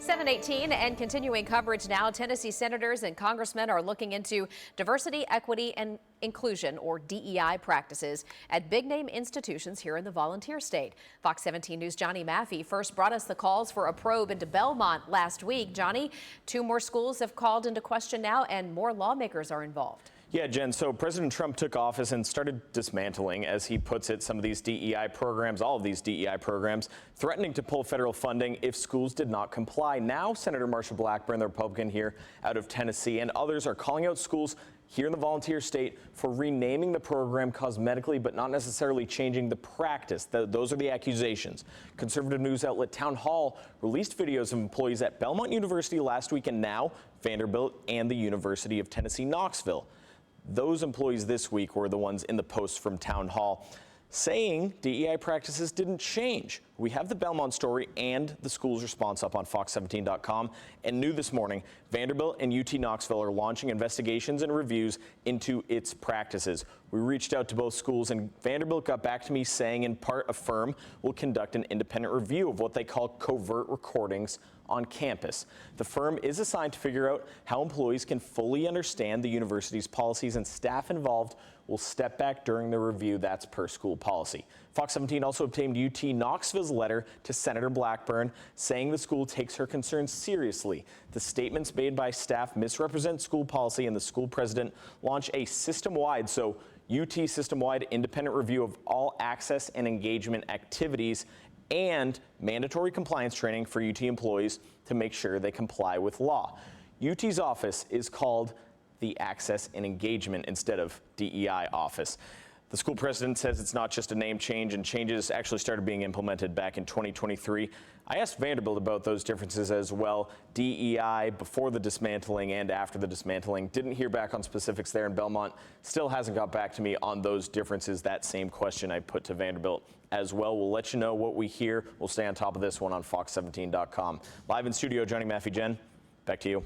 7:18 and continuing coverage now. Tennessee senators and congressmen are looking into diversity, equity, and inclusion, or DEI, practices at big-name institutions here in the volunteer state. Fox 17 News' Johnny Maffey first brought us the calls for a probe into Belmont last week. Johnny, 2 more schools have called into question now, and more lawmakers are involved. Yeah, Jen, so President Trump took office and started dismantling, as he puts it, some of these DEI programs, all of these DEI programs, threatening to pull federal funding if schools did not comply. Now, Senator Marsha Blackburn, the Republican here out of Tennessee, and others are calling out schools here in the volunteer state for renaming the program cosmetically, but not necessarily changing the practice. Those are the accusations. Conservative news outlet Town Hall released videos of employees at Belmont University last week, and now Vanderbilt and the University of Tennessee, Knoxville. Those employees this week were the ones in the post from Town Hall saying DEI practices didn't change. We have the Belmont story and the school's response up on fox17.com. And new this morning, Vanderbilt and UT Knoxville are launching investigations and reviews into its practices. We reached out to both schools, and Vanderbilt got back to me saying, in part, a firm will conduct an independent review of what they call covert recordings on campus. The firm is assigned to figure out how employees can fully understand the university's policies, and staff involved will step back during the review. That's per school policy. Fox 17 also obtained UT Knoxville's letter to Senator Blackburn saying the school takes her concerns seriously. The statements made by staff misrepresent school policy, and the school president launched a system-wide, so UT system-wide independent review of all access and engagement activities and mandatory compliance training for UT employees to make sure they comply with law. UT's office is called the Access and Engagement instead of DEI office. The school president says it's not just a name change, and changes actually started being implemented back in 2023. I asked Vanderbilt about those differences as well. DEI before the dismantling and after the dismantling. Didn't hear back on specifics there, in Belmont still hasn't got back to me on those differences. That same question I put to Vanderbilt as well. We'll let you know what we hear. We'll stay on top of this one on fox17.com. Live in studio, Johnny Maffey. Jen, back to you.